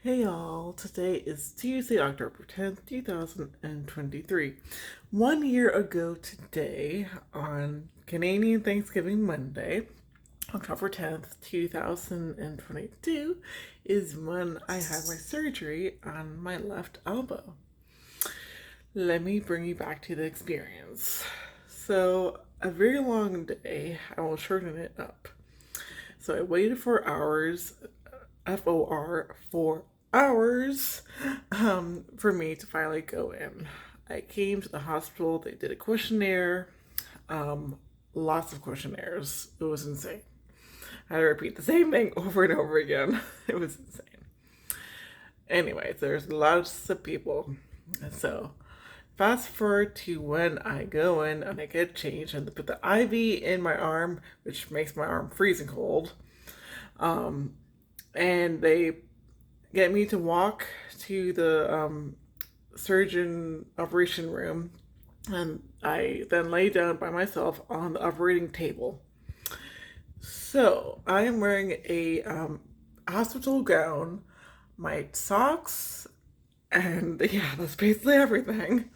Hey y'all, today is Tuesday, October 10th, 2023. 1 year ago today, on Canadian Thanksgiving Monday, October 10th, 2022, is when I had my surgery on my left elbow. Let me bring you back to the experience. So, a very long day, I will shorten it up. So, I waited for hours, FOR, for hours, for me to finally go in. I came to the hospital, they did a questionnaire, um, lots of questionnaires. It was insane. I had to repeat the same thing over and over again. It was insane. Anyways, there's lots of people. So, fast forward to when I go in and I get changed and they put the IV in my arm, which makes my arm freezing cold. And they get me to walk to the surgeon operation room, and I then lay down by myself on the operating table. So I am wearing a hospital gown, my socks, and yeah, that's basically everything.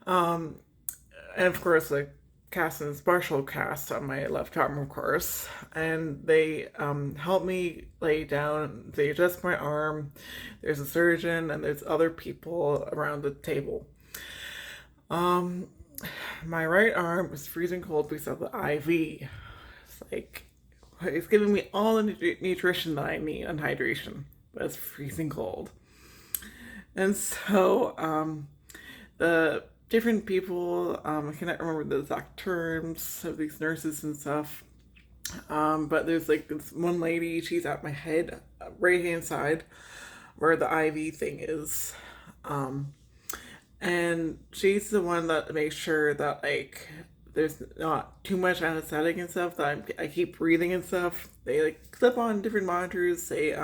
And of course, like Caston's partial cast on my left arm, of course. And they help me lay down. They adjust my arm. There's a surgeon and there's other people around the table. Um, my right arm is freezing cold because of the IV. It's like it's giving me all the nutrition that I need and hydration, but it's freezing cold. And so the different people, I cannot remember the exact terms of these nurses and stuff. But there's like this one lady, she's at my head, right hand side, where the IV thing is. Um, and she's the one that makes sure that like there's not too much anesthetic and stuff, that I keep breathing and stuff. They like clip on different monitors. They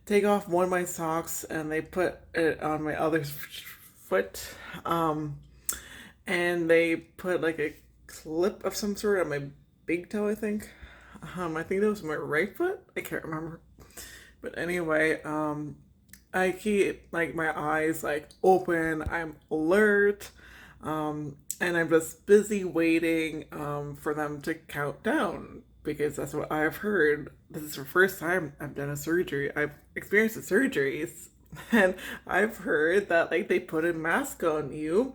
take off one of my socks and they put it on my other foot. And they put like a clip of some sort on my big toe, I think. I think that was my right foot. I can't remember. But anyway, I keep like my eyes like open. I'm alert. And I'm just busy waiting for them to count down because that's what I've heard. This is the first time I've done a surgery. I've experienced the surgeries, and I've heard that like they put a mask on you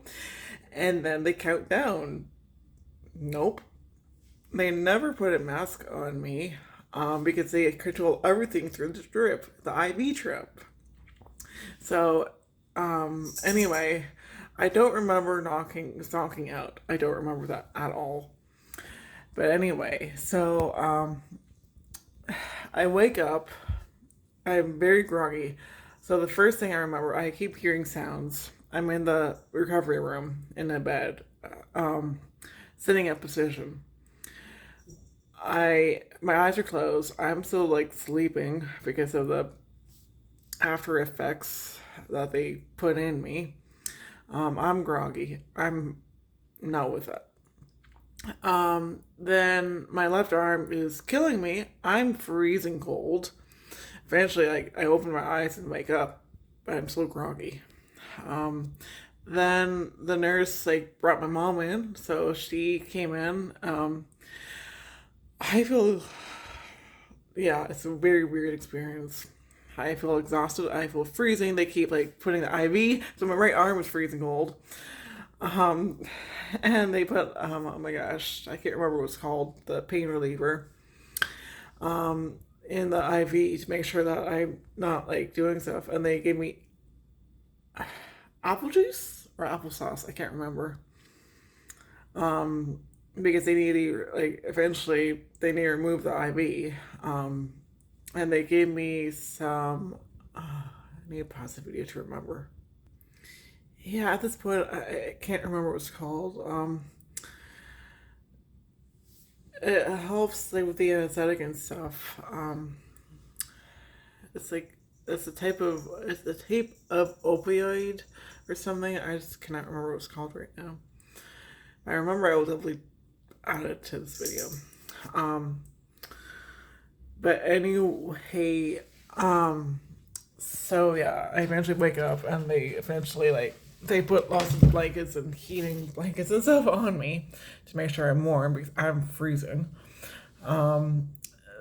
and then they count down. Nope. They never put a mask on me because they control everything through the drip, the IV drip. So, anyway, I don't remember knocking out. I don't remember that at all. But anyway, so I wake up. I'm very groggy. So the first thing I remember, I keep hearing sounds. I'm in the recovery room in a bed, sitting up position. My eyes are closed. I'm still like sleeping because of the after effects that they put in me. I'm groggy. I'm not with it. Then my left arm is killing me. I'm freezing cold. Eventually, like I open my eyes and wake up, but I'm still groggy. Um, then the nurse like brought my mom in, so she came in. I feel, yeah, it's a very weird experience. I feel exhausted. I feel freezing. They keep like putting the IV, so my right arm is freezing cold. Um, and they put oh my gosh, I can't remember what it's called, the pain reliever, in the IV to make sure that I'm not like doing stuff. And they gave me apple juice or applesauce. I can't remember. Because they need to like eventually they need to remove the IV. And they gave me some. I need a pause the video to remember. Yeah, at this point, I can't remember what it's called. It helps like with the anesthetic and stuff. It's like it's a type of opioid or something. I just cannot remember what it's called right now. I remember I will definitely add it to this video. Um, but anyway, So yeah, I eventually wake up and they eventually they put lots of blankets and heating blankets and stuff on me to make sure I'm warm because I'm freezing. Um,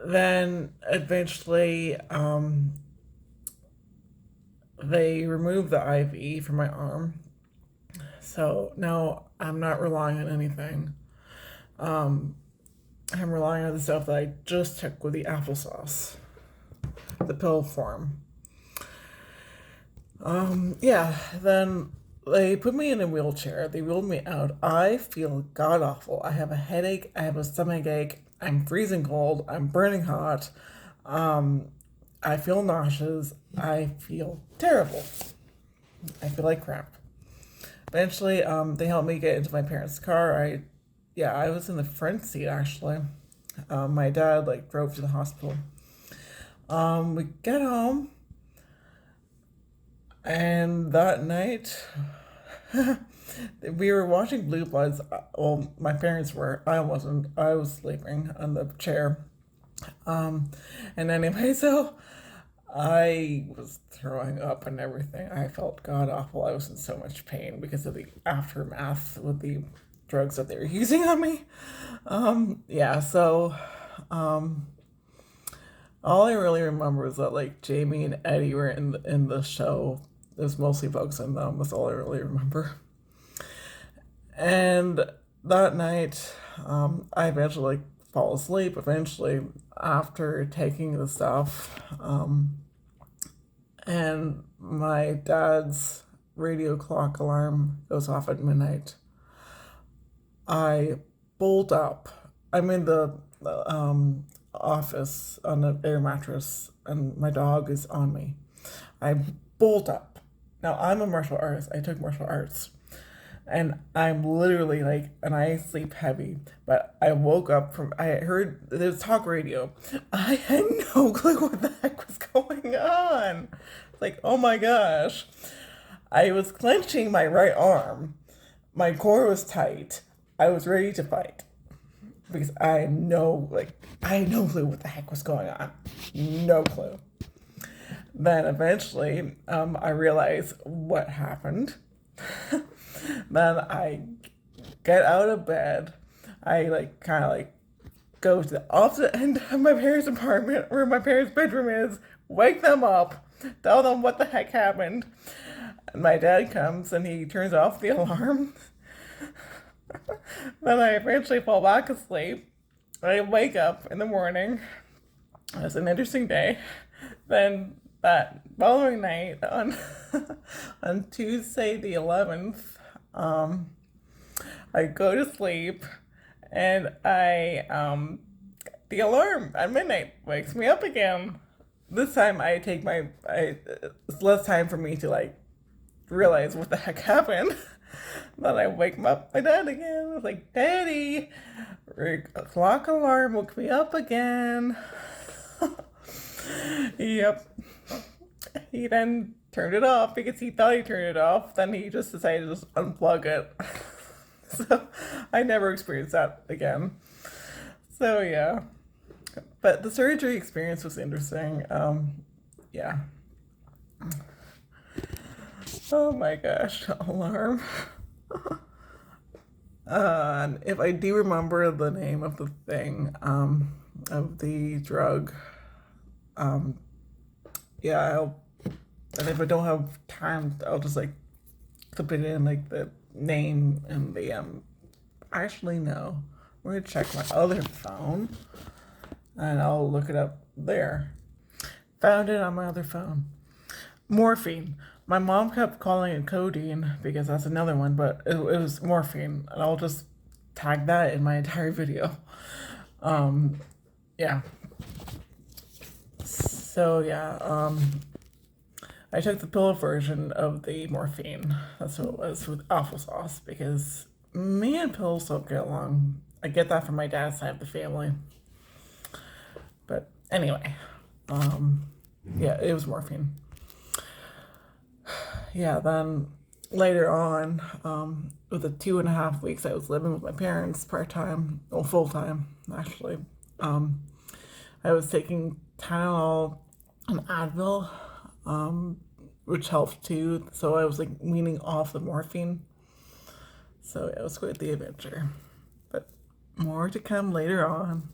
then eventually they removed the IV from my arm. So now I'm not relying on anything. Um, I'm relying on the stuff that I just took with the applesauce, the pill form. Yeah, then they put me in a wheelchair. They wheeled me out. I feel god awful. I have a headache. I have a stomach ache. I'm freezing cold. I'm burning hot. Um, I feel nauseous. I feel terrible. I feel like crap. Eventually, they helped me get into my parents' car. Yeah, I was in the front seat actually. My dad drove to the hospital. We get home, and that night we were watching Blue Bloods. Well, my parents were. I wasn't. I was sleeping on the chair. Um, and anyway, so I was throwing up and everything. I felt god awful. I was in so much pain because of the aftermath with the drugs that they were using on me. Yeah, so um, all I really remember is that Jamie and Eddie were in the show. It was mostly bugs on them. That's all I really remember. And that night, I eventually fall asleep. Eventually, after taking the stuff, and my dad's radio clock alarm goes off at midnight. I bolt up. I'm in the office on an air mattress, and my dog is on me. I bolt up. Now, I'm a martial artist. I took martial arts. And I'm literally and I sleep heavy, but I woke up I heard there was talk radio. I had no clue what the heck was going on. Oh my gosh. I was clenching my right arm. My core was tight. I was ready to fight because I had no clue what the heck was going on. No clue. Then eventually, I realized what happened. Then I get out of bed. I kind of go to the opposite end of my parents' apartment where my parents' bedroom is, wake them up, tell them what the heck happened. And my dad comes and he turns off the alarm. Then I eventually fall back asleep. I wake up in the morning. It's an interesting day. Then that following night on on Tuesday the 11th, I go to sleep and the alarm at midnight wakes me up again. This time it's less time for me to realize what the heck happened. Then I wake up my dad again. I was like, Daddy, clock alarm woke me up again. Yep. He then turned it off because he thought he turned it off. Then he just decided to just unplug it. So I never experienced that again. So yeah. But the surgery experience was interesting. Yeah. Oh my gosh, alarm. And if I do remember the name of the thing, of the drug, um, yeah, and if I don't have time, I'll just clip it in the name and the actually no. We're gonna check my other phone and I'll look it up there. Found it on my other phone. Morphine. My mom kept calling it codeine because that's another one, but it was morphine, and I'll just tag that in my entire video. Yeah. So yeah, I took the pill version of the morphine. That's what it was with applesauce because me and pills don't get along. I get that from my dad's side of the family. But anyway, yeah, it was morphine. Yeah, then later on, with the 2.5 weeks I was living with my parents part time, or full time actually, I was taking Tylenol and Advil which helped too. So I was like weaning off the morphine. So it was quite the adventure. But more to come later on.